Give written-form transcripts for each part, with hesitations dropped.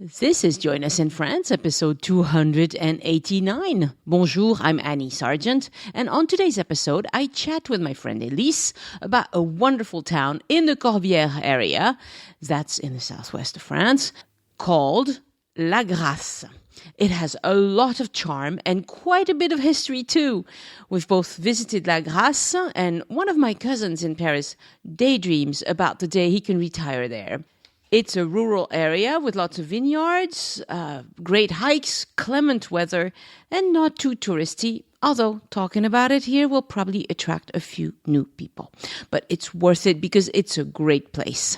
This is Join Us in France, episode 289. Bonjour, I'm Annie Sargent, and on today's episode, I chat with my friend Elise about a wonderful town in the Corbière area, that's in the southwest of France, called Lagrasse. It has a lot of charm and quite a bit of history too. We've both visited Lagrasse, and one of my cousins in Paris daydreams about the day he can retire there. It's a rural area with lots of vineyards, great hikes, clement weather, and not too touristy, although talking about it here will probably attract a few new people. But it's worth it because it's a great place.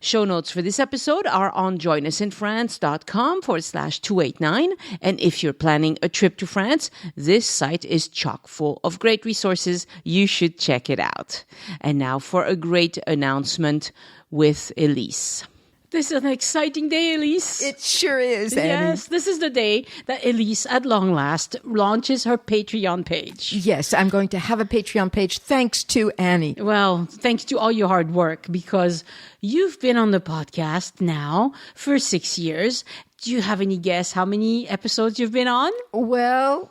Show notes for this episode are on joinusinfrance.com/289. And if you're planning a trip to France, this site is chock full of great resources. You should check it out. And now for a great announcement with Elise. This is an exciting day, Elise. It sure is, Annie. Yes, this is the day that Elise, at long last, launches her Patreon page. Yes, I'm going to have a Patreon page thanks to Annie. Well, thanks to all your hard work, because you've been on the podcast now for 6 years. Do you have any guess how many episodes you've been on? Well,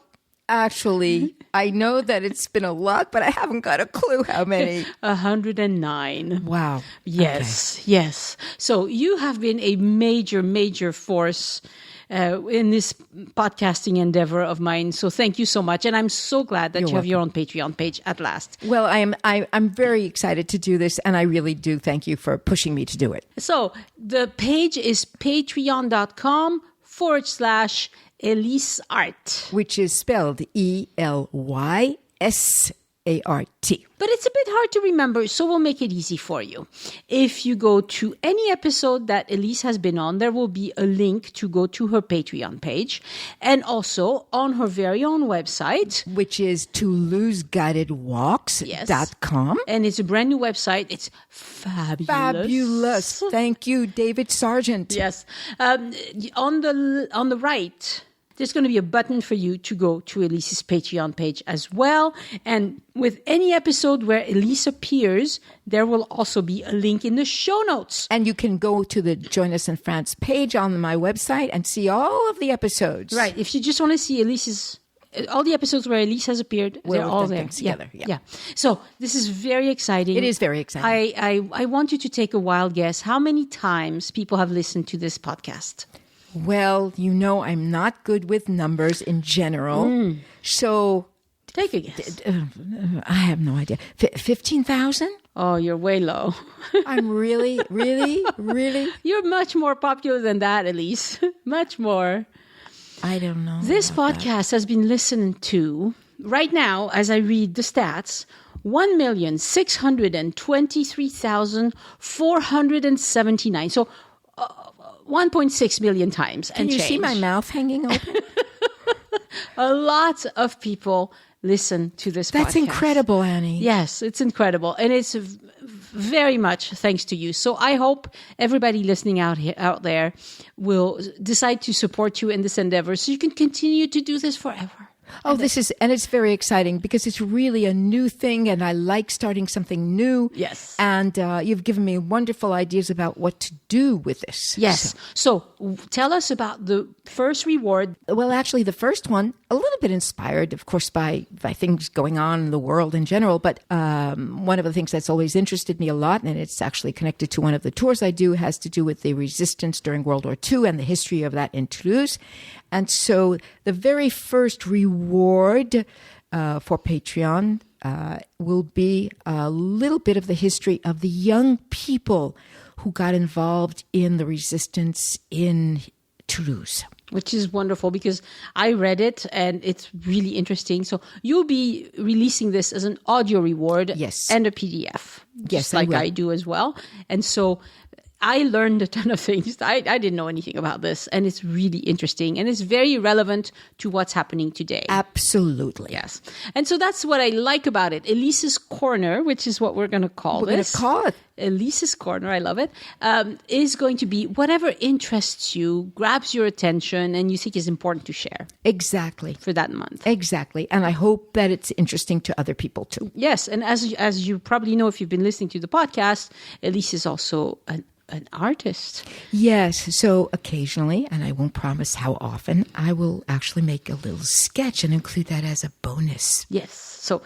actually, I know that it's been a lot, but I haven't got a clue how many. 109. Wow. Yes, okay. Yes. So you have been a major force in this podcasting endeavor of mine. So thank you so much. And I'm so glad that you have your own Patreon page at last. Well, I'm very excited to do this, and I really do thank you for pushing me to do it. So the page is patreon.com/Elise Art. Which is spelled ELYSART. But it's a bit hard to remember, so we'll make it easy for you. If you go to any episode that Elise has been on, there will be a link to go to her Patreon page. And also on her very own website. Which is ToulouseGuidedWalks.com. And it's a brand new website. It's fabulous. Fabulous. Thank you, David Sargent. Yes. On the right, there's going to be a button for you to go to Elise's Patreon page as well. And with any episode where Elise appears, there will also be a link in the show notes. And you can go to the Join Us in France page on my website and see all of the episodes. Right. If you just want to see all the episodes where Elise has appeared, they're all there. Together. Yeah. So this is very exciting. It is very exciting. I want you to take a wild guess. How many times people have listened to this podcast? Well, I'm not good with numbers in general. So take a guess. I have no idea. 15,000? Oh, you're way low. I'm really? You're much more popular than that, Elise. Much more. I don't know. This podcast has been listened to, right now, as I read the stats, 1,623,479. So 1.6 million times. Can you see my mouth hanging open? A lot of people listen to this podcast. That's incredible, Annie. Yes, it's incredible. And it's very much thanks to you. So I hope everybody listening out there will decide to support you in this endeavor so you can continue to do this forever. Oh, it's very exciting because it's really a new thing and I like starting something new. Yes. And you've given me wonderful ideas about what to do with this. Yes. So tell us about the first reward. Well, actually, the first one, a little bit inspired, of course, by things going on in the world in general. But one of the things that's always interested me a lot, and it's actually connected to one of the tours I do, has to do with the resistance during World War II and the history of that in Toulouse. And so the very first reward for Patreon will be a little bit of the history of the young people who got involved in the resistance in Toulouse. Which is wonderful because I read it and it's really interesting. So you'll be releasing this as an audio reward. Yes. And a PDF. Yes, like I do as well. And so I learned a ton of things. I didn't know anything about this, and it's really interesting, and it's very relevant to what's happening today. Absolutely. Yes. And so that's what I like about it. Elise's Corner, which is what we're going to call this. We're going to call it. Elise's Corner, I love it, is going to be whatever interests you, grabs your attention, and you think is important to share. Exactly. For that month. Exactly. And I hope that it's interesting to other people too. Yes. And as you probably know, if you've been listening to the podcast, Elise is also an an artist. Yes. So occasionally, and I won't promise how often, I will actually make a little sketch and include that as a bonus. Yes. So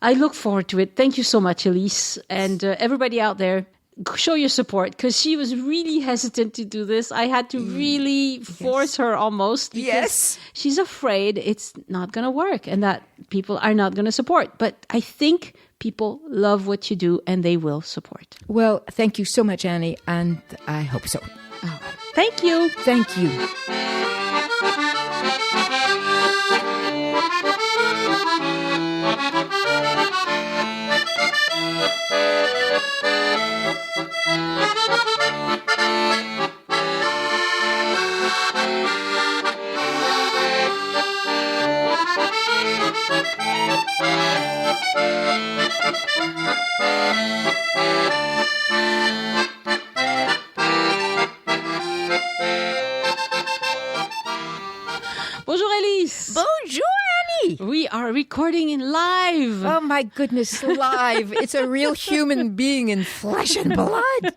I look forward to it. Thank you so much, Elise. And everybody out there, show your support, because she was really hesitant to do this. I had to really force her almost, because she's afraid it's not going to work and that people are not going to support. But I think people love what you do and they will support. Well, thank you so much, Annie, and I hope so. Oh, thank you. Thank you. Bonjour, Elise. Bonjour, Annie. We are recording in live. Oh, my goodness, live. It's a real human being in flesh and blood.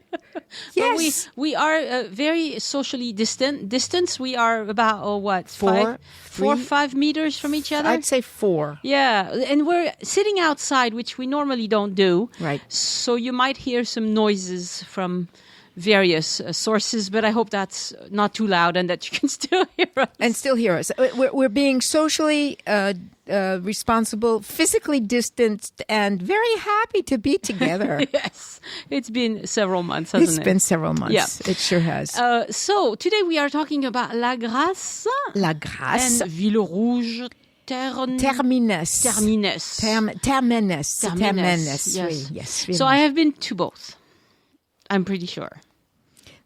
Yes. But we are very socially distant. We are about, 4 or 5 meters from each other? I'd say 4. Yeah, and we're sitting outside, which we normally don't do. Right. So you might hear some noises from various sources, but I hope that's not too loud and that you can still hear us. And still hear us. We're being socially responsible, physically distanced, and very happy to be together. Yes, it's been several months, hasn't it? It's been several months. Yeah. It sure has. So today we are talking about Lagrasse and Villerouge-Termenès. Termenès. Yes. So I have been to both. I'm pretty sure.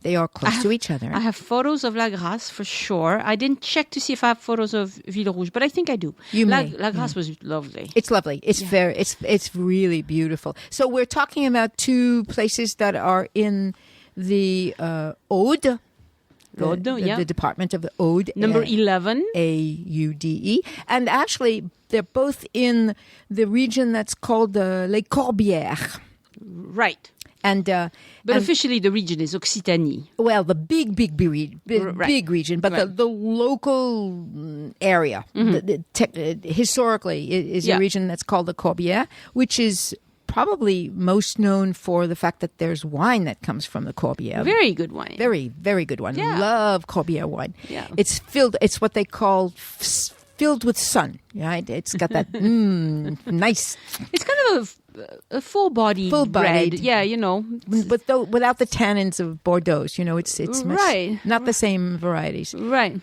They are close to each other. I have photos of Lagrasse for sure. I didn't check to see if I have photos of Villerouge, but I think I do. Lagrasse was lovely. It's lovely. It's it's really beautiful. So we're talking about 2 places that are in the Aude. The department of the Aude. Number 11. Aude. And actually, they're both in the region that's called Les Corbières. Right. But officially the region is Occitanie. Well, the big region, but the local area, historically, is a region that's called the Corbière, which is probably most known for the fact that there's wine that comes from the Corbière. Very good wine. Very, very good wine. Yeah. Love Corbière wine. Yeah. It's what they call filled with sun, right? It's got that nice. It's kind of a full-bodied bread. Yeah, But without the tannins of Bordeaux, it's right. Not the same varieties. Right.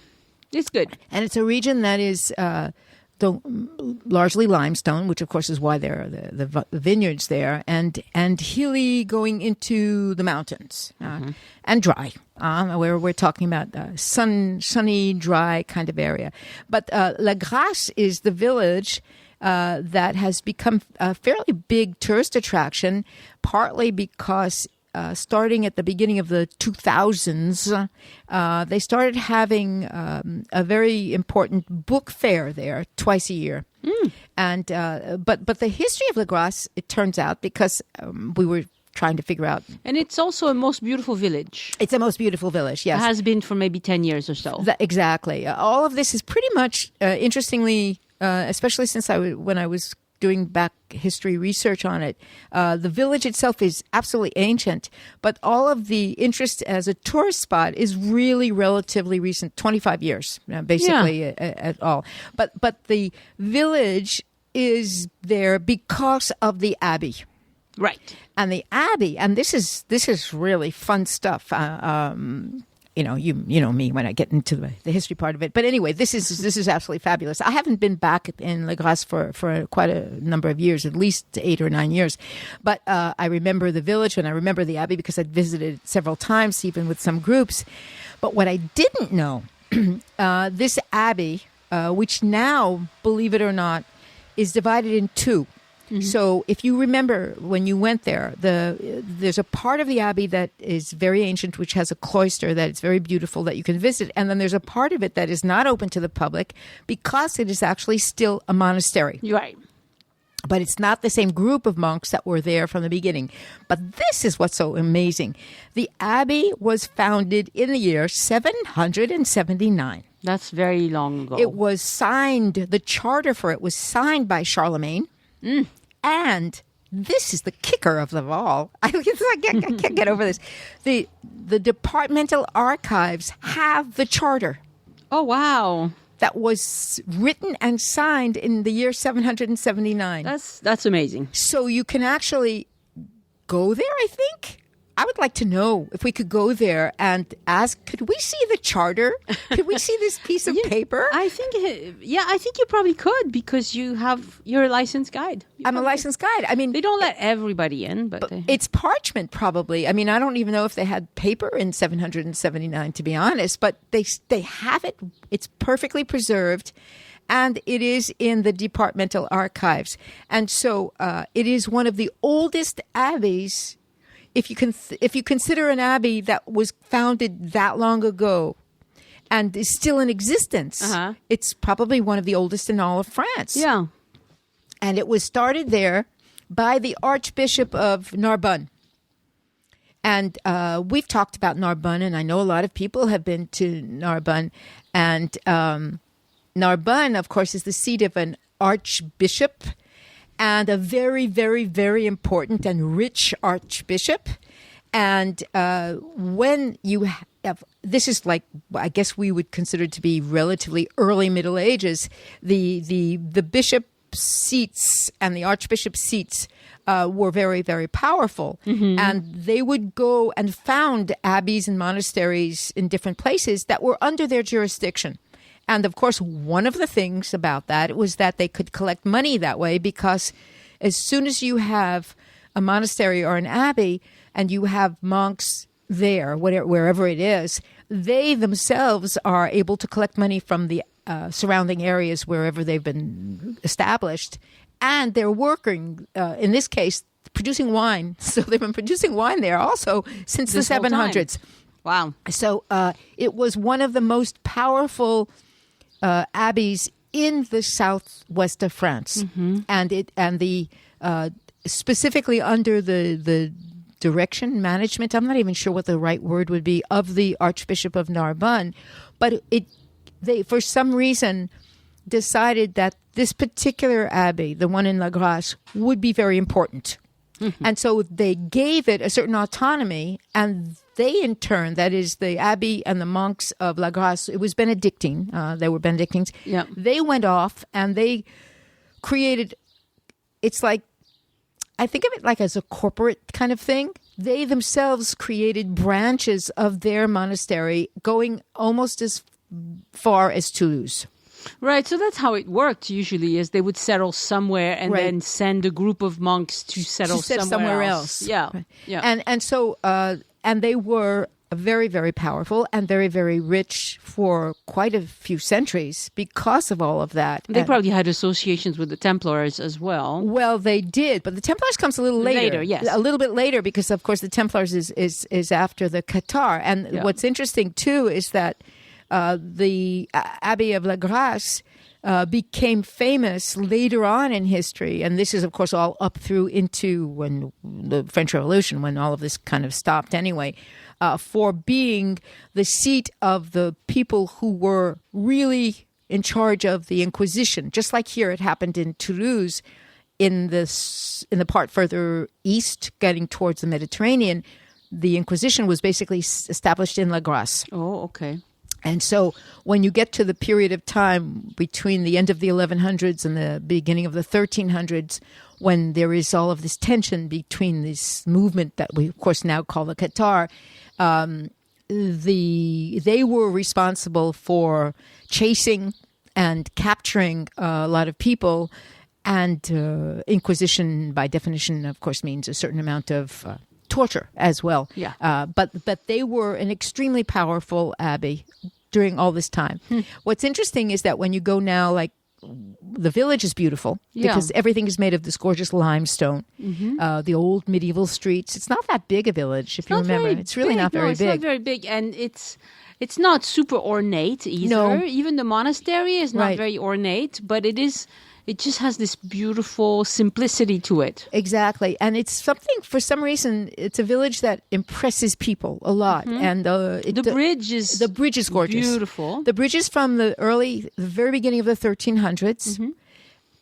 It's good. And it's a region that is largely limestone, which of course is why there are the vineyards there, and hilly going into the mountains, and dry. Where we're talking about sunny, dry kind of area. But Lagrasse is the village that has become a fairly big tourist attraction, partly because starting at the beginning of the 2000s, they started having a very important book fair there twice a year. And but the history of Lagrasse, it turns out, because we were trying to figure out. And it's also a most beautiful village. It's a most beautiful village, yes. It has been for maybe 10 years or so. Exactly. All of this is pretty much, interestingly, especially since when I was doing back history research on it, the village itself is absolutely ancient, but all of the interest as a tourist spot is really relatively recent, 25 years, basically, at all. But the village is there because of the Abbey. Right. And the Abbey, and this is really fun stuff. You know me when I get into the history part of it. But anyway, this is absolutely fabulous. I haven't been back in Lagrasse for quite a number of years, at least 8 or 9 years. But I remember the village and I remember the Abbey because I'd visited it several times, even with some groups. But what I didn't know, this Abbey, which now, believe it or not, is divided in 2. So if you remember when you went there, there's a part of the Abbey that is very ancient, which has a cloister that is very beautiful that you can visit. And then there's a part of it that is not open to the public because it is actually still a monastery. Right. But it's not the same group of monks that were there from the beginning. But this is what's so amazing. The abbey was founded in the year 779. That's very long ago. It was signed, the charter for it was signed by Charlemagne. And this is the kicker of them all. I can't get over this. The departmental archives have the charter. Oh, wow. That was written and signed in the year 779. That's amazing. So you can actually go there, I think. I would like to know if we could go there and ask, could we see the charter? Could we see this piece of paper? I think you probably could because you're a licensed guide. I'm a licensed guide. I mean, they don't let everybody in, but it's parchment probably. I mean, I don't even know if they had paper in 779, to be honest, but they have it. It's perfectly preserved. And it is in the departmental archives. And so it is one of the oldest abbeys. If you consider an abbey that was founded that long ago and is still in existence, it's probably one of the oldest in all of France. Yeah. And it was started there by the Archbishop of Narbonne. And we've talked about Narbonne, and I know a lot of people have been to Narbonne. And Narbonne, of course, is the seat of an archbishop, and a very, very, very important and rich archbishop. And when you have, this is like, I guess we would consider to be relatively early Middle Ages, the bishop seats and the archbishop seats were very, very powerful. And they would go and found abbeys and monasteries in different places that were under their jurisdiction. And of course, one of the things about that was that they could collect money that way, because as soon as you have a monastery or an abbey and you have monks there, wherever it is, they themselves are able to collect money from the surrounding areas wherever they've been established. And they're working, in this case, producing wine. So they've been producing wine there also since the 700s. Wow. So it was one of the most powerful abbeys in the southwest of France, and specifically under the direction, management. I'm not even sure what the right word would be, of the Archbishop of Narbonne, but they for some reason decided that this particular abbey, the one in Lagrasse, would be very important. And so they gave it a certain autonomy, and they in turn, that is the abbey and the monks of Lagrasse, it was Benedictine, they were Benedictines, they went off and they created, it's like, I think of it like as a corporate kind of thing. They themselves created branches of their monastery going almost as far as Toulouse. Right, so that's how it worked usually, is they would settle somewhere and then send a group of monks to settle somewhere else. Yeah, right. And so and they were very, very powerful and very, very rich for quite a few centuries because of all of that. They probably had associations with the Templars as well. Well, they did, but the Templars comes a little later. Yes. A little bit later, because of course the Templars is after the Cathars. And what's interesting too is that the Abbey of Lagrasse became famous later on in history, and this is, of course, all up through into when the French Revolution, when all of this kind of stopped anyway, for being the seat of the people who were really in charge of the Inquisition. Just like here, it happened in Toulouse, in the part further east, getting towards the Mediterranean. The Inquisition was basically established in Lagrasse. Oh, okay. And so when you get to the period of time between the end of the 1100s and the beginning of the 1300s, when there is all of this tension between this movement that we, of course, now call the Cathars, they were responsible for chasing and capturing a lot of people. And Inquisition, by definition, of course, means a certain amount of torture as well. Yeah. But they were an extremely powerful abbey during all this time. What's interesting is that when you go now, like, the village is beautiful because everything is made of this gorgeous limestone. The old medieval streets. It's not that big a village, if you remember. It's really not very big. It's not very big, and it's not super ornate either. No. Even the monastery is not very ornate, but it is It just has this beautiful simplicity to it. Exactly. And it's something, for some reason, it's a village that impresses people a lot. And The bridge is gorgeous. Beautiful. The bridge is from the very beginning of the 1300s.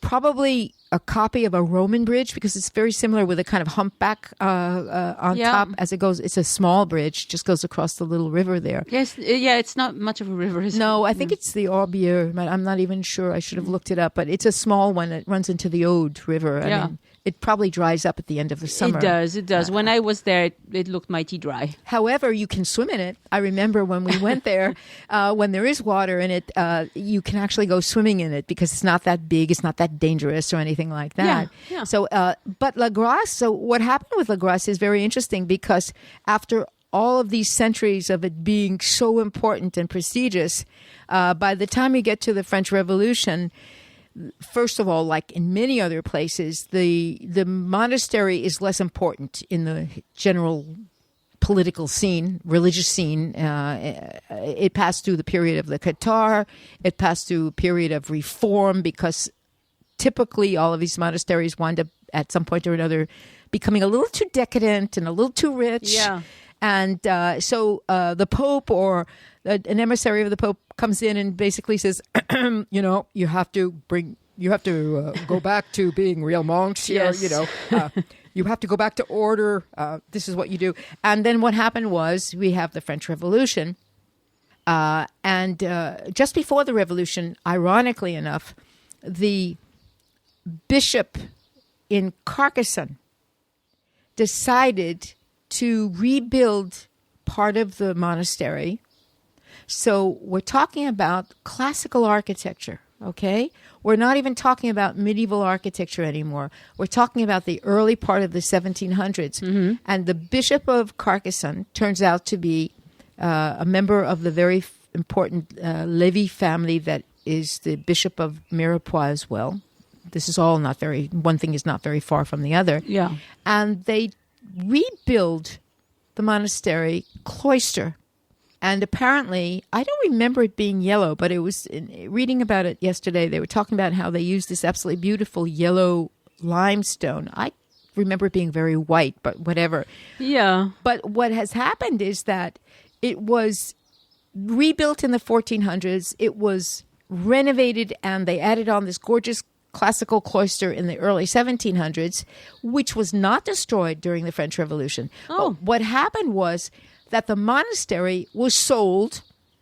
Probably a copy of a Roman bridge because it's very similar with a kind of humpback on top as it goes. It's a small bridge, just goes across the little river there. Yes, it's not much of a river, is it? No, I think it's the Corbière. I'm not even sure. I should have looked it up, but it's a small one that runs into the Aude River. I mean, it probably dries up at the end of the summer. It does. When I was there, it looked mighty dry. However, you can swim in it. I remember when we went there, when there is water in it, you can actually go swimming in it because it's not that big, it's not that dangerous or anything like that. Yeah. So, but Lagrasse, so what happened with Lagrasse is very interesting because after all of these centuries of it being so important and prestigious, by the time you get to the French Revolution, first of all, like in many other places, the monastery is less important in the general political scene, religious scene. It passed through the period of the Qatar. It passed through a period of reform because typically all of these monasteries wind up at some point or another becoming a little too decadent and a little too rich. Yeah. And so the Pope or an emissary of the Pope comes in and basically says, you have to go back to being real monks here. Yes. You have to go back to order. This is what you do. And then what happened was we have the French Revolution. And just before the Revolution, ironically enough, the bishop in Carcassonne decided to rebuild part of the monastery. So we're talking about classical architecture, okay? We're not even talking about medieval architecture anymore. We're talking about the early part of the 1700s. And the Bishop of Carcassonne turns out to be a member of the very important Lévy family that is the Bishop of Mirepoix as well. This is all one thing is not very far from the other. Yeah. And they rebuild the monastery cloister. And apparently, I don't remember it being yellow, but it was reading about it yesterday. They were talking about how they used this absolutely beautiful yellow limestone. I remember it being very white, but whatever. Yeah. But what has happened is that it was rebuilt in the 1400s. It was renovated, and they added on this gorgeous classical cloister in the early 1700s, which was not destroyed during the French Revolution. Oh. But what happened was that the monastery was sold.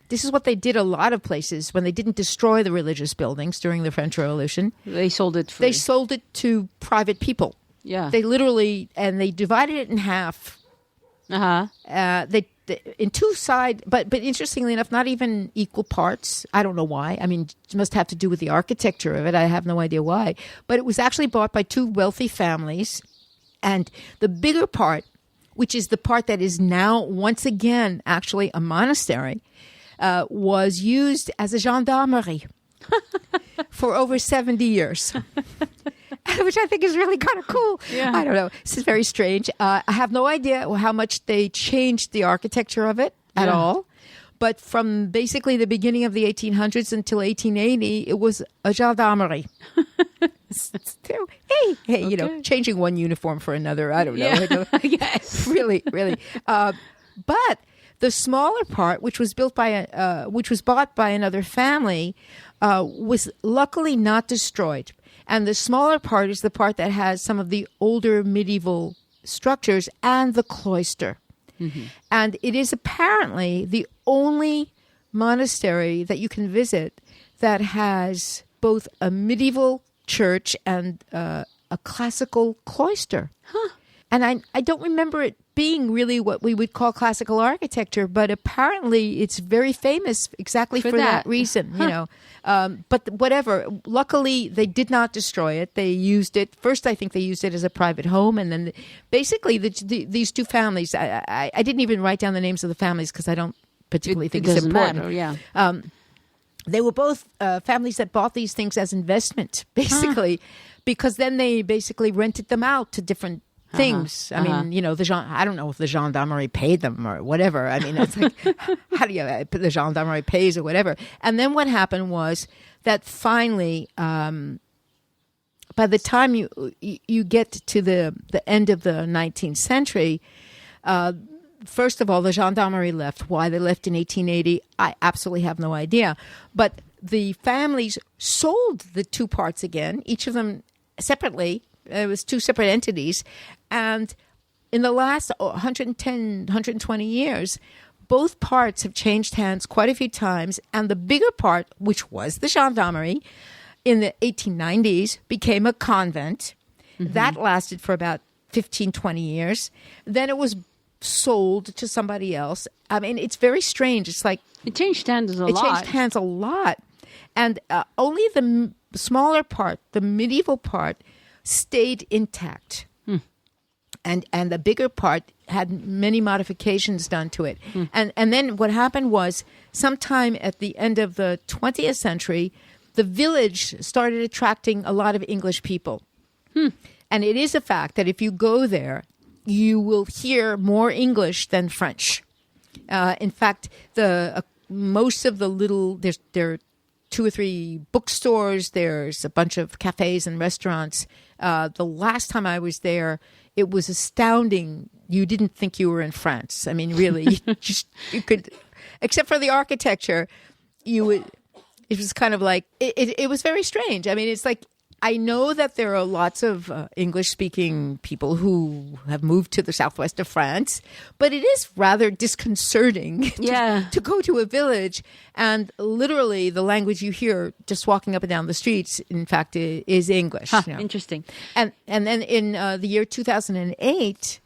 This is what they did a lot of places when they didn't destroy the religious buildings during the French Revolution. They sold it They sold it to private people. Yeah. They literally, and they divided it in half. They in two sides, but interestingly enough, not even equal parts. I don't know why. I mean, it must have to do with the architecture of it. I have no idea why. But it was actually bought by two wealthy families. And the bigger part, which is the part that is now once again actually a monastery, was used as a gendarmerie for over 70 years. Which I think is really kind of cool. Yeah. I don't know. This is very strange. I have no idea how much they changed the architecture of it at all. But from basically the beginning of the 1800s until 1880, it was a gendarmerie. Hey, changing one uniform for another. I don't know. Yes. Really. But the smaller part, which was bought by another family, was luckily not destroyed. And the smaller part is the part that has some of the older medieval structures and the cloister. Mm-hmm. And it is apparently the only monastery that you can visit that has both a medieval church and a classical cloister. Huh. And I don't remember it being really what we would call classical architecture, but apparently it's very famous exactly for that reason, But whatever, luckily they did not destroy it. They used it. First, I think they used it as a private home. And then basically these two families, I didn't even write down the names of the families because I don't particularly think it's important. Matter, yeah. They were both families that bought these things as investment, basically, because then they basically rented them out to different things. I mean, I don't know if the gendarmerie paid them or whatever. I mean, it's like, how do the gendarmerie pays or whatever? And then what happened was that finally, by the time you get to the end of the 19th century, first of all, the gendarmerie left. Why they left in 1880, I absolutely have no idea. But the families sold the two parts again, each of them separately. It was two separate entities. And in the last 110, 120 years, both parts have changed hands quite a few times. And the bigger part, which was the gendarmerie, in the 1890s became a convent. Mm-hmm. That lasted for about 15, 20 years. Then it was sold to somebody else. I mean, it's very strange. It's like... It changed hands a lot. It changed hands a lot. And only the smaller part, the medieval part, stayed intact. And the bigger part had many modifications done to it. And then what happened was, sometime at the end of the 20th century, the village started attracting a lot of English people. And it is a fact that if you go there, you will hear more English than French. In fact, most of the there are 2 or 3 bookstores. There's a bunch of cafes and restaurants. The last time I was there, it was astounding. You didn't think you were in France. I mean, really, you could, except for the architecture, it was kind of like, it was very strange. I mean, it's like, I know that there are lots of English-speaking people who have moved to the southwest of France, but it is rather disconcerting to go to a village and literally the language you hear just walking up and down the streets, in fact, is English. Interesting. And then in the year 2008,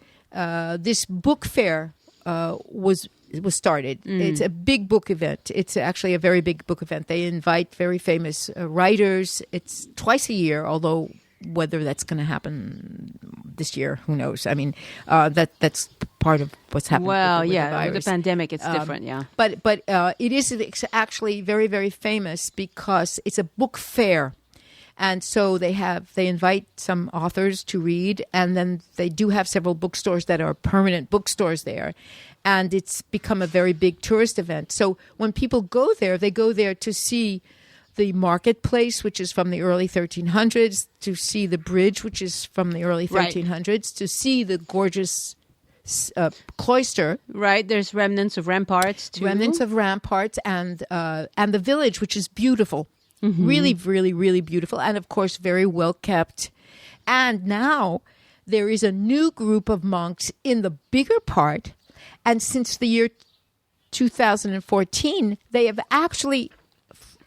this book fair was started. It's a big book event. It's actually a very big book event. They invite very famous writers. It's twice a year, although whether that's going to happen this year, who knows? I mean, that's part of what's happening. Well, with the virus. With the pandemic, it's different, yeah. But it is actually very, very famous because it's a book fair. And so they invite some authors to read, and then they do have several bookstores that are permanent bookstores there. And it's become a very big tourist event. So when people go there, they go there to see the marketplace, which is from the early 1300s, to see the bridge, which is from the early 1300s, to see the gorgeous cloister. Right, there's remnants of ramparts too. Remnants of ramparts and the village, which is beautiful. Mm-hmm. Really, really, really beautiful. And of course, very well kept. And now there is a new group of monks in the bigger part. And since the year 2014, they have actually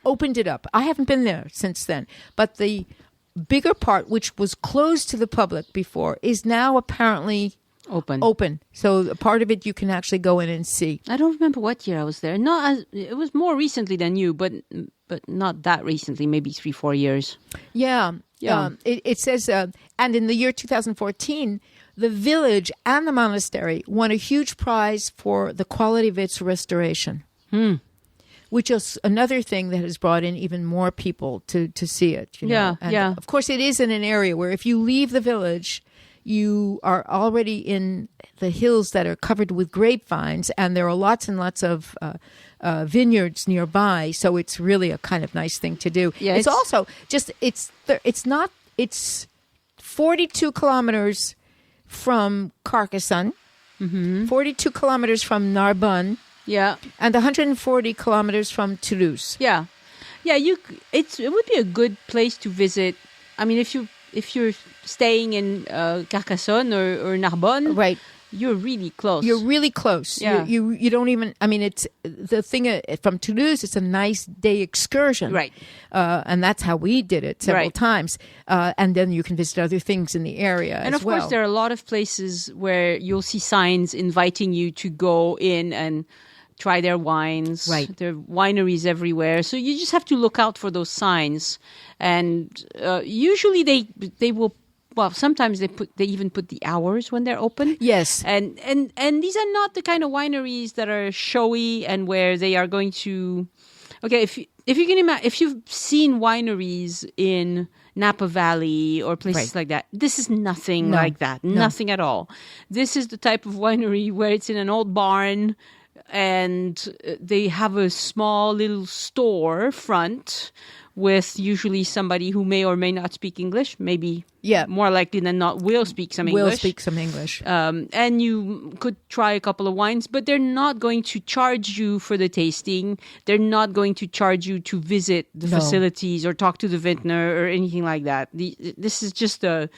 opened it up. I haven't been there since then. But the bigger part, which was closed to the public before, is now apparently open. So a part of it you can actually go in and see. I don't remember what year I was there. It was more recently than you, but not that recently, maybe 3-4 years. Yeah. It says, and in the year 2014, the village and the monastery won a huge prize for the quality of its restoration, which is another thing that has brought in even more people to see it. You know? And of course, it is in an area where if you leave the village, you are already in the hills that are covered with grapevines, and there are lots and lots of vineyards nearby. So it's really a kind of nice thing to do. Yeah, it's also just it's 42 kilometers from Carcassonne, 42 kilometers from Narbonne, and 140 kilometers from Toulouse. Yeah. It would be a good place to visit. I mean, if you're staying in Carcassonne or Narbonne, right, you're really close. You're really close. Yeah. You don't even. I mean, it's the thing from Toulouse. It's a nice day excursion, right? And that's how we did it several times. And then you can visit other things in the area. And of course, there are a lot of places where you'll see signs inviting you to go in and try their wines. Right. There are wineries everywhere. So you just have to look out for those signs. And usually they will. Well, sometimes they even put the hours when they're open. Yes. And these are not the kind of wineries that are showy and where they are going to. Okay, if you can imagine, if you've seen wineries in Napa Valley or places like that, this is nothing like that. No. Nothing at all. This is the type of winery where it's in an old barn. and they have a small little store front with usually somebody who may or may not speak English, maybe more likely than not will speak some English. And you could try a couple of wines, but they're not going to charge you for the tasting. They're not going to charge you to visit the facilities or talk to the vintner or anything like that. This is just a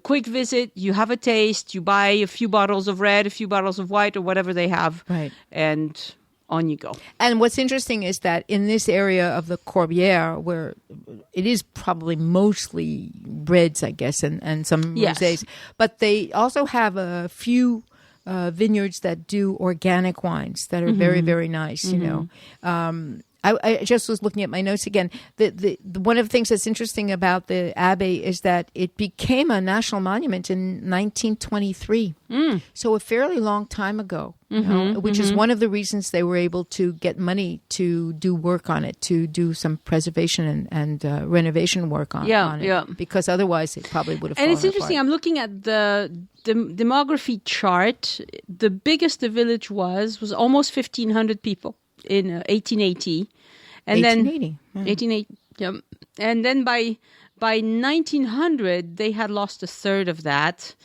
quick visit. You have a taste. You buy a few bottles of red, a few bottles of white, or whatever they have. Right. And on you go. And what's interesting is that in this area of the Corbière, where it is probably mostly reds, I guess, and some rosés, but they also have a few vineyards that do organic wines that are very, very nice, you know. I just was looking at my notes again. The one of the things that's interesting about the Abbey is that it became a national monument in 1923. So a fairly long time ago, which is one of the reasons they were able to get money to do work on it, to do some preservation and renovation work on it. Because otherwise it probably would have fallen And it's interesting, apart. I'm looking at the demography chart. The biggest the village was almost 1,500 people in 1880. And 1880. Then 1880, and then by 1900 they had lost a third of that,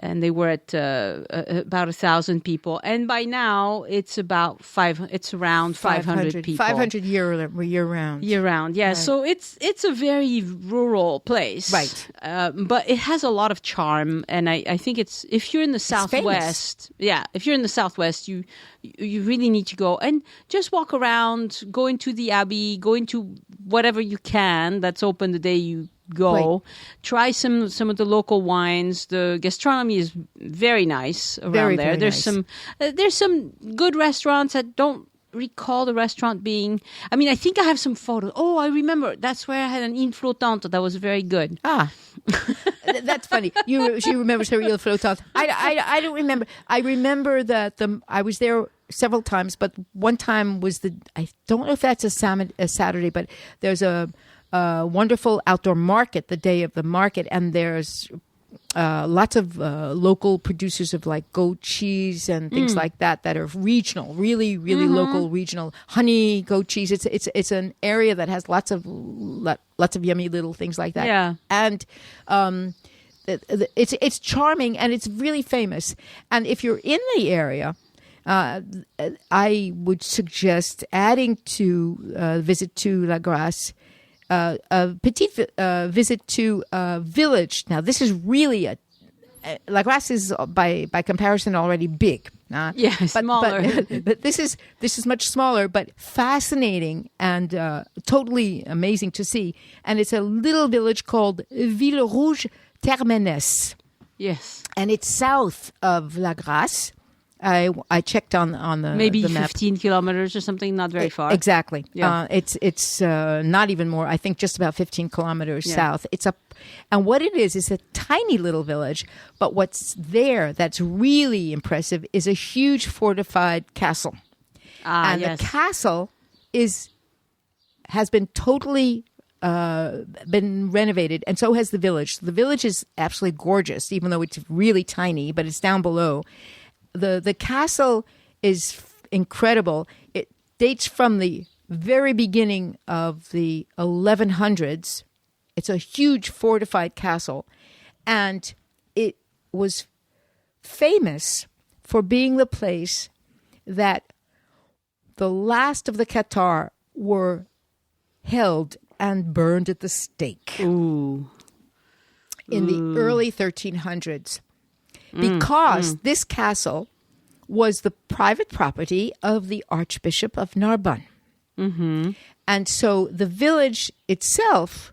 and they were at about 1,000 people. And by now it's about around 500 people. 500 year round. Year round, yeah. Right. So it's a very rural place, right? But it has a lot of charm, and I think if you're in the Southwest, if you're in the Southwest, you really need to go and just walk around, go into the Abbey, go into whatever you can that's open the day you go. Right. Try some of the local wines. The gastronomy is very nice around there. Very there's some good restaurants. I don't recall the restaurant being. I mean, I think I have some photos. Oh, I remember. That's where I had an île flottante that was very good. That's funny. She remembers her île flottante. I don't remember. I remember that I was there several times, but one time was I don't know if that's a Saturday, but there's a wonderful outdoor market, the day of the market, and there's lots of local producers of like goat cheese and things like that are regional, really, really local, regional honey goat cheese. It's an area that has lots of yummy little things like that. Yeah, and it's charming and it's really famous. And if you're in the area, I would suggest adding to visit to Lagrasse. A petite visit to a village. Now, this is really Lagrasse is by comparison already big. Smaller. But this is much smaller, but fascinating and totally amazing to see. And it's a little village called Villerouge-Termenès. Yes, and it's south of Lagrasse. I checked on the maybe the map. 15 kilometers or something, not very far. Exactly. Yeah. It's not even more. I think just about 15 kilometers south. And what it is a tiny little village. But what's there that's really impressive is a huge fortified castle. The castle has been totally been renovated, and so has the village. The village is absolutely gorgeous, even though it's really tiny. But it's down below. The castle is incredible. It dates from the very beginning of the 1100s. It's a huge fortified castle. And it was famous for being the place that the last of the Cathars were held and burned at the stake. Ooh. In the early 1300s. Because this castle was the private property of the Archbishop of Narbonne. Mm-hmm. And so the village itself,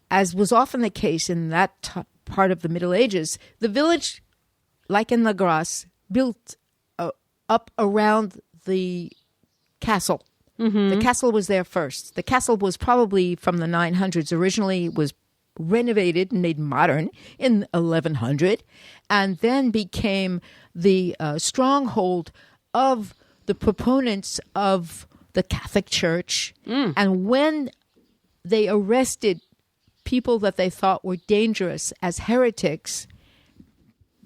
as was often the case in that part of the Middle Ages, the village, like in Lagrasse, built up around the castle. Mm-hmm. The castle was there first. The castle was probably from the 900s. Originally, it was renovated and made modern in 1100, and then became the stronghold of the proponents of the Catholic Church. And when they arrested people that they thought were dangerous as heretics,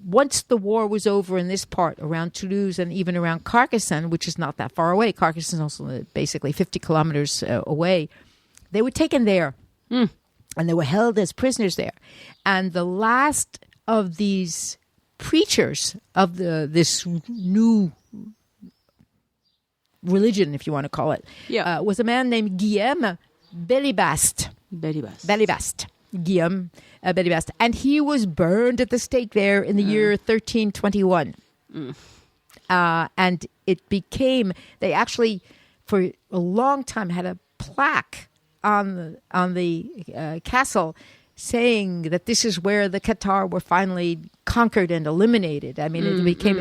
once the war was over in this part around Toulouse and even around Carcassonne, which is not that far away, Carcassonne is also basically 50 kilometers away, they were taken there and they were held as prisoners there. And the last of these preachers of this new religion, if you want to call it, was a man named Guillaume Bellibaste. Guillaume Bellibaste. And he was burned at the stake there in the year 1321. And it became, they actually, for a long time, had a plaque on the castle saying that this is where the Cathars were finally conquered and eliminated. I mean, it became,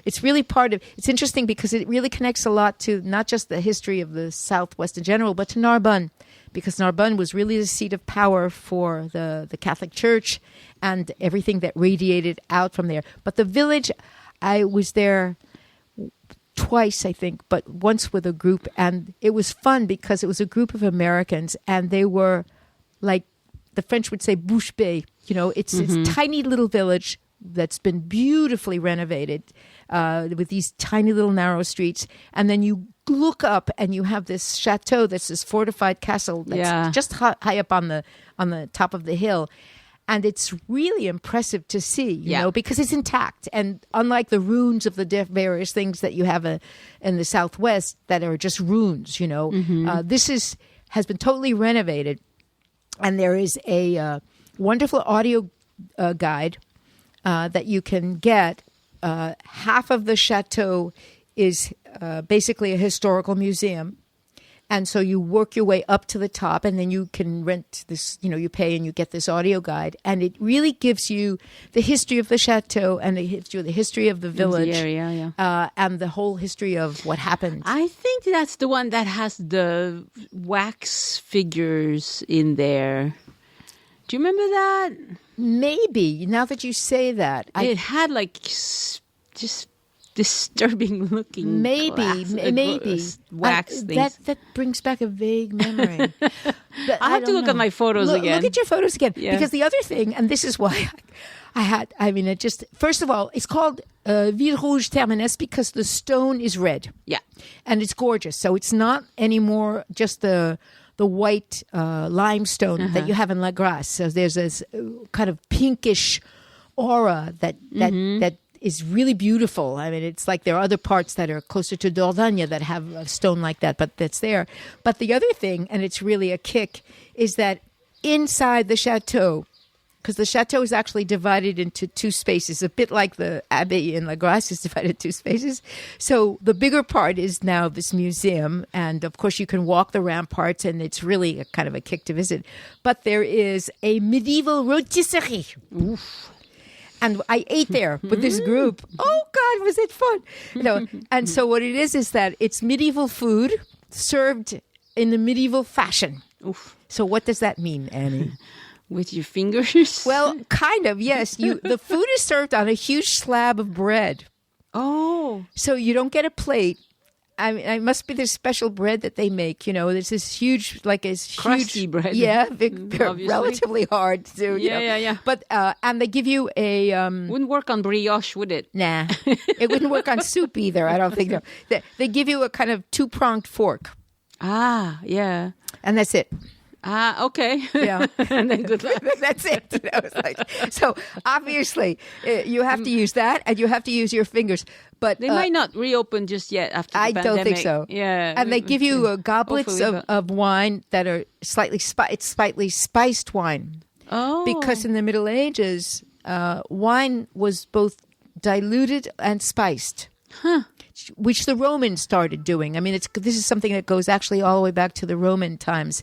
it's really part of, it's interesting because it really connects a lot to not just the history of the Southwest in general, but to Narbonne, because Narbonne was really the seat of power for the Catholic Church and everything that radiated out from there. But the village, I was there twice, I think, but once with a group, and it was fun because it was a group of Americans, and they were like, the French would say bouche bée. You know, it's a tiny little village that's been beautifully renovated with these tiny little narrow streets. And then you look up and you have this chateau, that's this fortified castle that's just high up on the top of the hill. And it's really impressive to see, you know, because it's intact. And unlike the ruins of the various things that you have in the Southwest that are just ruins, you know, this has been totally renovated. And there is a wonderful audio guide that you can get. Half of the chateau is basically a historical museum. And so you work your way up to the top, and then you can rent this, you know, you pay and you get this audio guide. And it really gives you the history of the chateau and the history of the village. The area, and the whole history of what happened. I think that's the one that has the wax figures in there. Do you remember that? Maybe, now that you say that. It had like just disturbing looking wax things. That brings back a vague memory. I'll have to look at my photos again. Look at your photos again. Yeah. Because the other thing, and this is why first of all, it's called Villerouge-Termenès because the stone is red. Yeah. And it's gorgeous. So it's not anymore just the white limestone that you have in Lagrasse. So there's this kind of pinkish aura that is really beautiful. I mean, it's like there are other parts that are closer to Dordogne that have a stone like that, but that's there. But the other thing, and it's really a kick, is that inside the chateau, because the chateau is actually divided into two spaces, a bit like the Abbey in Lagrasse is divided into two spaces. So the bigger part is now this museum, and of course you can walk the ramparts, and it's really a kind of a kick to visit. But there is a medieval rôtisserie. Oof. And I ate there with this group. Oh, God, was it fun? You know, and so what it is that it's medieval food served in the medieval fashion. Oof. So what does that mean, Annie? With your fingers? Well, kind of, yes. The food is served on a huge slab of bread. Oh. So you don't get a plate. I mean, it must be this special bread that they make. You know, there's this huge, crusty bread. Yeah, relatively hard to do. Yeah. But and they give you a wouldn't work on brioche, would it? Nah, it wouldn't work on soup either. I don't think so. They give you a kind of 2-pronged fork. Ah, yeah, and that's it. Ah, okay. Yeah. And then good luck. That's it. You know, it's like, so obviously you have to use that, and you have to use your fingers. But they might not reopen just yet after the pandemic. I don't think so. Yeah. And they give you goblets of wine that are slightly spiced wine. Oh. Because in the Middle Ages, wine was both diluted and spiced. Huh. Which the Romans started doing. I mean, this is something that goes actually all the way back to the Roman times.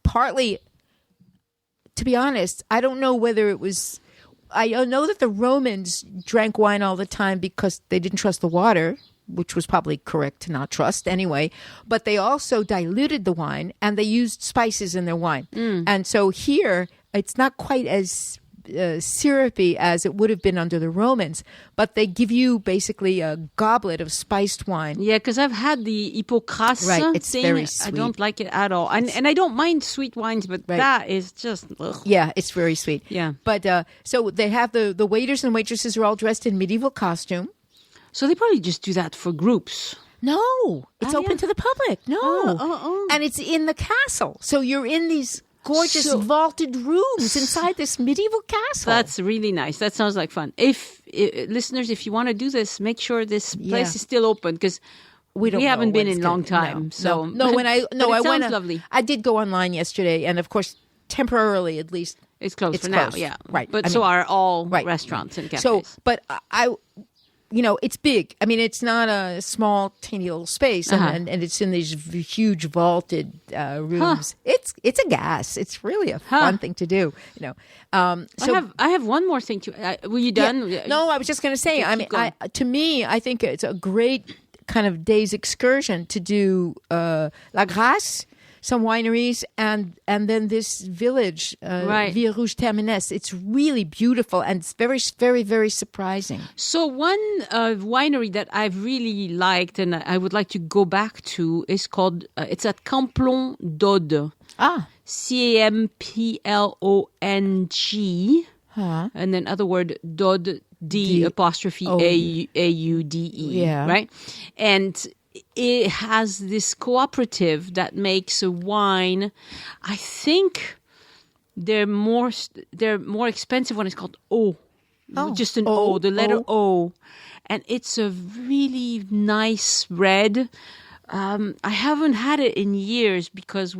Partly, to be honest, I don't know whether it was... I know that the Romans drank wine all the time because they didn't trust the water, which was probably correct to not trust anyway. But they also diluted the wine, and they used spices in their wine. And so here, it's not quite as syrupy as it would have been under the Romans, but they give you basically a goblet of spiced wine. Yeah, because I've had the Hippocrate It's thing. very sweet. I don't like it at all. And I don't mind sweet wines, but that is just... Ugh. Yeah, it's very sweet. Yeah. But so they have the waiters and waitresses are all dressed in medieval costume. So they probably just do that for groups. No, it's open to the public. No. And it's in the castle. So you're in these gorgeous vaulted rooms inside this medieval castle. That's really nice. That sounds like fun. If listeners, if you want to do this, make sure this place is still open because we haven't been in a long time. I went. Lovely. I did go online yesterday, and of course, temporarily at least, it's closed for closed. now. Yeah, right. But are all restaurants and cafes. So, but it's big. I mean, it's not a small, teeny little space, and it's in these huge vaulted rooms. It's a gas. It's really a fun thing to do. I have one more thing to. Were you done? Yeah. No, I was just going to say. To me, I think it's a great kind of day's excursion to do Lagrasse, some wineries, and then this village, Villerouge-Termenès. It's really beautiful and it's very, very, very surprising. So one winery that I've really liked and I would like to go back to is called, it's at Camplon d'Aude. Camplong. And then other word, d'Aude, D''Aude. Yeah. Right? And it has this cooperative that makes a wine. I think they're more expensive when it's called O. Just an O, the letter O. And it's a really nice red. I haven't had it in years because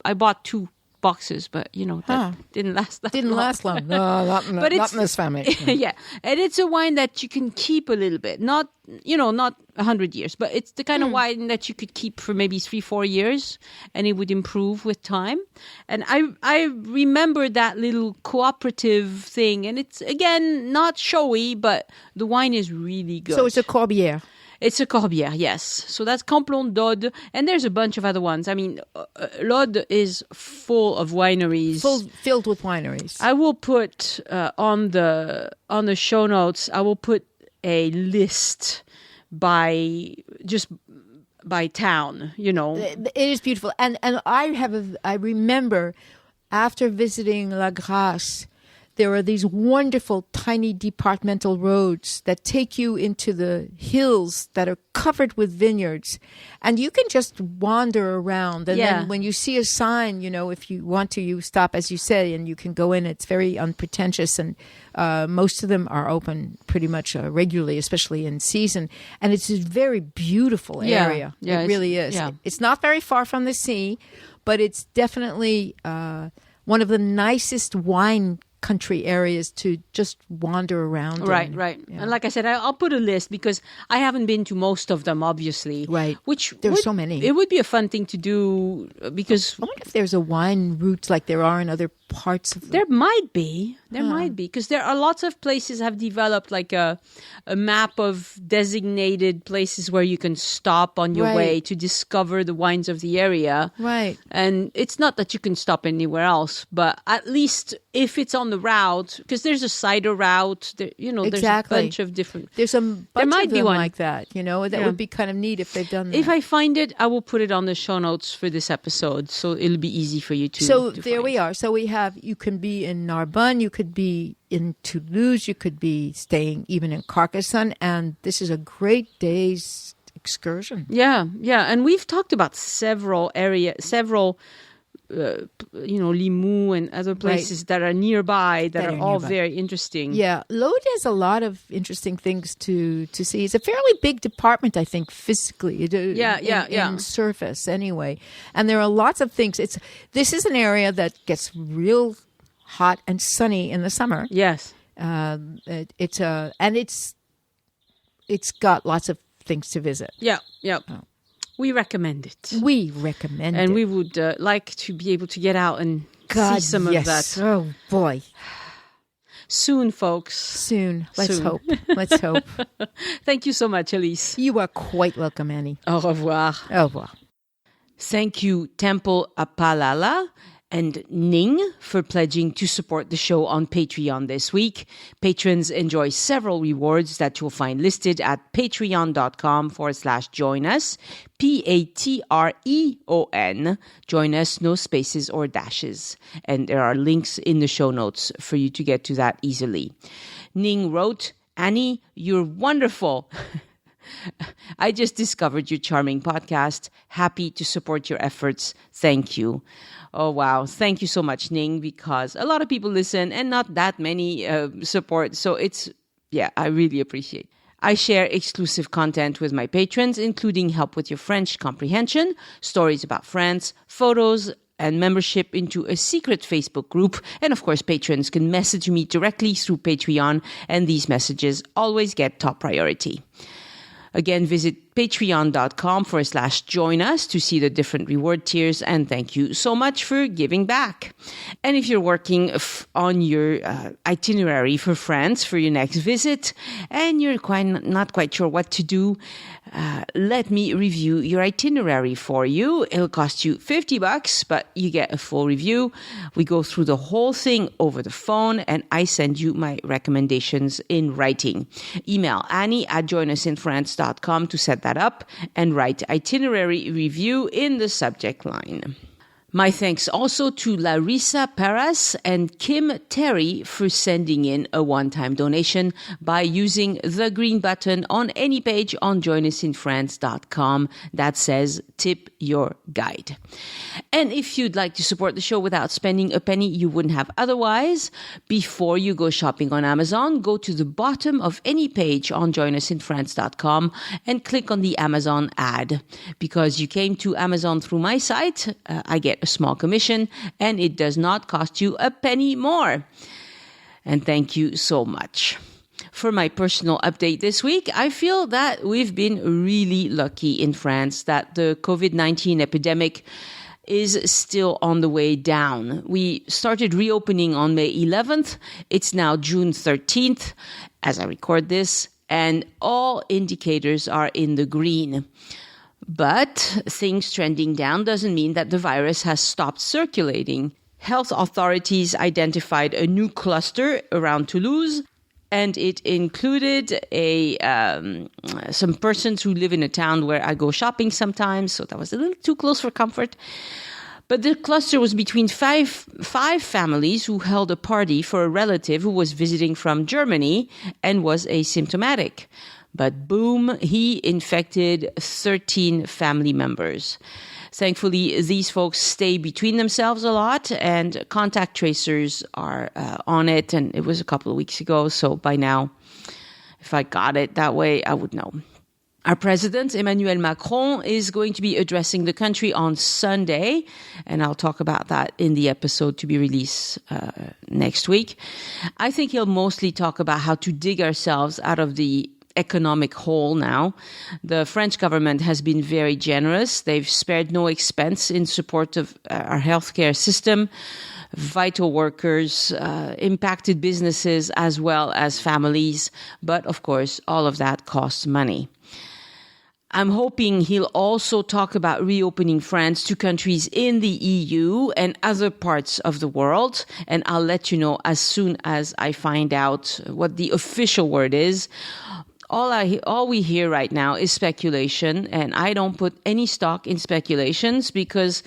I bought 2 boxes, but that didn't last that Didn't long. last long. No, not in this family. Yeah. And it's a wine that you can keep a little bit. Not 100 years, but it's the kind of wine that you could keep for maybe 3-4 years and it would improve with time. And I remember that little cooperative thing, and it's again not showy, but the wine is really good. So it's a Corbière. It's a Corbière, yes. So that's Camplon d'Aude, and there's a bunch of other ones. I mean, l'Aude is full of wineries. Filled with wineries. I will put on the show notes, I will put a list by town, It is beautiful. And I remember after visiting Lagrasse, there are these wonderful tiny departmental roads that take you into the hills that are covered with vineyards. And you can just wander around. And then when you see a sign, if you want to, you stop, as you say, and you can go in. It's very unpretentious. And most of them are open pretty much regularly, especially in season. And it's a very beautiful area. Yeah, it really is. Yeah. It's not very far from the sea, but it's definitely one of the nicest wine country areas to just wander around. Right. Yeah. And like I said, I'll put a list because I haven't been to most of them, obviously. Right. Which there's so many. It would be a fun thing to do because I wonder if there's a wine route like there are in other parts of There might be because there are lots of places have developed like a map of designated places where you can stop on your way to discover the wines of the area. Right. And it's not that you can stop anywhere else, but at least if it's on the route, because there's a cider route, there's a bunch of different. There's a bunch of them like that, that would be kind of neat if they've done that. If I find it, I will put it on the show notes for this episode, so it'll be easy for you to. So there we are. So we have, you can be in Narbonne, you could be in Toulouse, you could be staying even in Carcassonne, and this is a great day's excursion. Yeah, and we've talked about several Limoux and other places that are nearby that are all very interesting. Yeah, Aude has a lot of interesting things to see. It's a fairly big department, I think, physically. In surface, anyway. And there are lots of things. This is an area that gets real hot and sunny in the summer. Yes. It's got lots of things to visit. Yeah. Oh. We recommend it. And we would like to be able to get out and see some of that. Oh, boy. Soon, folks. Soon. Let's hope. Thank you so much, Elise. You are quite welcome, Annie. Au revoir. Au revoir. Thank you, Temple Apalala. And Ning for pledging to support the show on Patreon this week. Patrons enjoy several rewards that you'll find listed at patreon.com/join us. Patreon. Join us, no spaces or dashes. And there are links in the show notes for you to get to that easily. Ning wrote, Annie, you're wonderful. I just discovered your charming podcast. Happy to support your efforts. Thank you. Oh, wow. Thank you so much, Ning, because a lot of people listen and not that many support. So I really appreciate it. I share exclusive content with my patrons, including help with your French comprehension, stories about France, photos, and membership into a secret Facebook group. And of course, patrons can message me directly through Patreon, and these messages always get top priority. Again, visit patreon.com/join us to see the different reward tiers, and thank you so much for giving back. And if you're working on your itinerary for France for your next visit and you're not quite sure what to do, let me review your itinerary for you. It'll cost you $50, but you get a full review. We go through the whole thing over the phone, and I send you my recommendations in writing. Email Annie@joinusinfrance.com to set that up and write itinerary review in the subject line. My thanks also to Larissa Paras and Kim Terry for sending in a one-time donation by using the green button on any page on joinusinfrance.com that says tip your guide. And if you'd like to support the show without spending a penny you wouldn't have otherwise, before you go shopping on Amazon, go to the bottom of any page on joinusinfrance.com and click on the Amazon ad. Because you came to Amazon through my site, I get a small commission, and it does not cost you a penny more. And thank you so much. For my personal update this week, I feel that we've been really lucky in France that the COVID-19 epidemic is still on the way down. We started reopening on May 11th. It's now June 13th as I record this, and all indicators are in the green. But things trending down doesn't mean that the virus has stopped circulating. Health authorities identified a new cluster around Toulouse, and it included some persons who live in a town where I go shopping sometimes, so that was a little too close for comfort. But the cluster was between five families who held a party for a relative who was visiting from Germany and was asymptomatic. But boom, he infected 13 family members. Thankfully, these folks stay between themselves a lot, and contact tracers are on it, and it was a couple of weeks ago, so by now, if I got it that way, I would know. Our president, Emmanuel Macron, is going to be addressing the country on Sunday, and I'll talk about that in the episode to be released next week. I think he'll mostly talk about how to dig ourselves out of the economic hole now. The French government has been very generous. They've spared no expense in support of our healthcare system, vital workers, impacted businesses, as well as families. But of course, all of that costs money. I'm hoping he'll also talk about reopening France to countries in the EU and other parts of the world. And I'll let you know as soon as I find out what the official word is. All we hear right now is speculation, and I don't put any stock in speculations because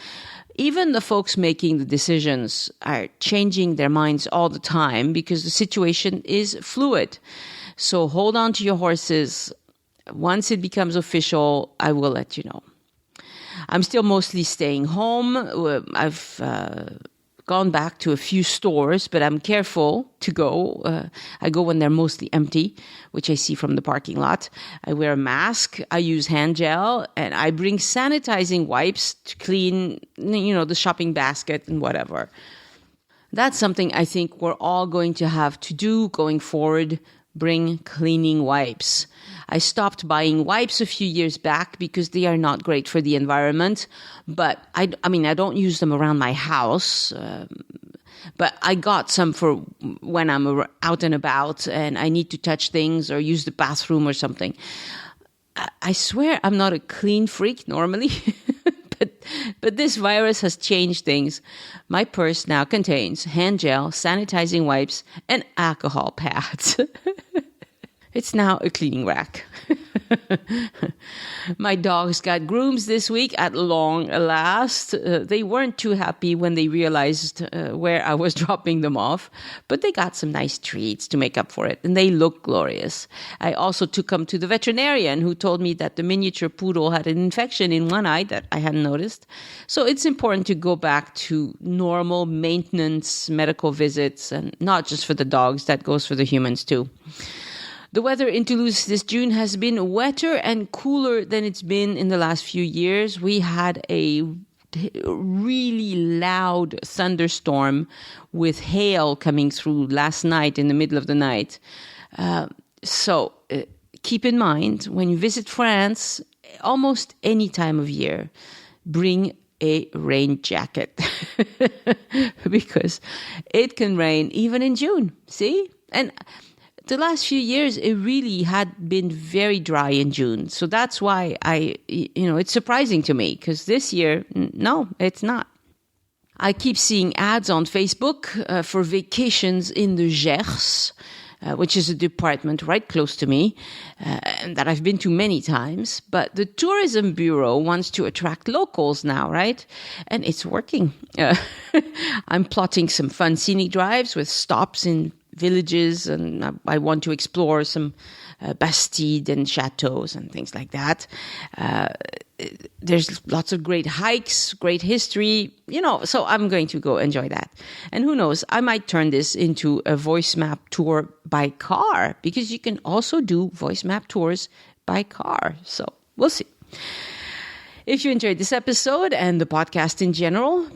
even the folks making the decisions are changing their minds all the time because the situation is fluid. So hold on to your horses. Once it becomes official, I will let you know. I'm still mostly staying home. I've gone back to a few stores, but I'm careful to go. I go when they're mostly empty, which I see from the parking lot. I wear a mask. I use hand gel, and I bring sanitizing wipes to clean, the shopping basket and whatever. That's something I think we're all going to have to do going forward. Bring cleaning wipes. I stopped buying wipes a few years back because they are not great for the environment. But I don't use them around my house. But I got some for when I'm out and about and I need to touch things or use the bathroom or something. I swear I'm not a clean freak normally, But this virus has changed things. My purse now contains hand gel, sanitizing wipes, and alcohol pads. It's now a cleaning rack. My dogs got grooms this week at long last. They weren't too happy when they realized where I was dropping them off, but they got some nice treats to make up for it, and they look glorious. I also took them to the veterinarian, who told me that the miniature poodle had an infection in one eye that I hadn't noticed. So it's important to go back to normal maintenance medical visits, and not just for the dogs, that goes for the humans too. The weather in Toulouse this June has been wetter and cooler than it's been in the last few years. We had a really loud thunderstorm with hail coming through last night in the middle of the night. So keep in mind, when you visit France, almost any time of year, bring a rain jacket because it can rain even in June. See? And the last few years, it really had been very dry in June. So that's why it's surprising to me, because this year, no, it's not. I keep seeing ads on Facebook for vacations in the Gers, which is a department right close to me, and that I've been to many times. But the tourism bureau wants to attract locals now, right? And it's working. I'm plotting some fun scenic drives with stops in villages, and I want to explore some Bastide and chateaus and things like that. There's lots of great hikes, great history, so I'm going to go enjoy that. And who knows, I might turn this into a voice map tour by car, because you can also do voice map tours by car. So we'll see. If you enjoyed this episode and the podcast in general,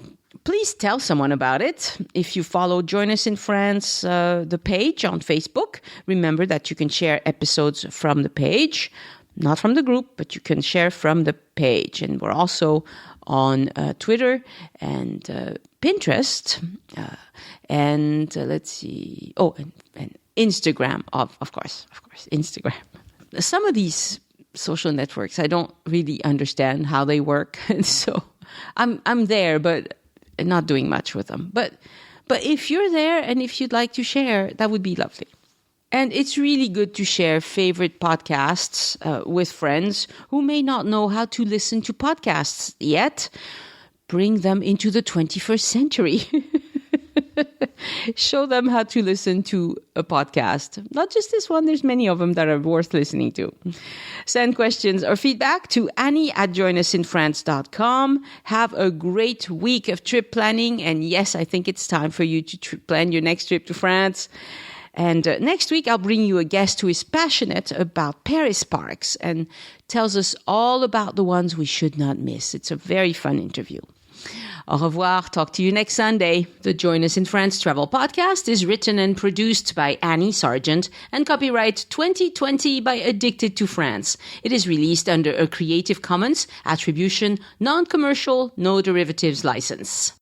please tell someone about it. If you follow Join Us in France, the page on Facebook, remember that you can share episodes from the page, not from the group, but you can share from the page. And we're also on Twitter and Pinterest, and let's see, and Instagram, of course, Instagram. Some of these social networks, I don't really understand how they work, so I'm there, but not doing much with them. But if you're there and if you'd like to share, that would be lovely. And it's really good to share favorite podcasts with friends who may not know how to listen to podcasts yet. Bring them into the 21st century. Show them how to listen to a podcast. Not just this one, there's many of them that are worth listening to. Send questions or feedback to Annie@joinusinfrance.com. Have a great week of trip planning. And yes, I think it's time for you to plan your next trip to France. And next week, I'll bring you a guest who is passionate about Paris parks and tells us all about the ones we should not miss. It's a very fun interview. Au revoir. Talk to you next Sunday. The Join Us in France Travel Podcast is written and produced by Annie Sargent and copyright 2020 by Addicted to France. It is released under a Creative Commons Attribution, Non-Commercial, No Derivatives license.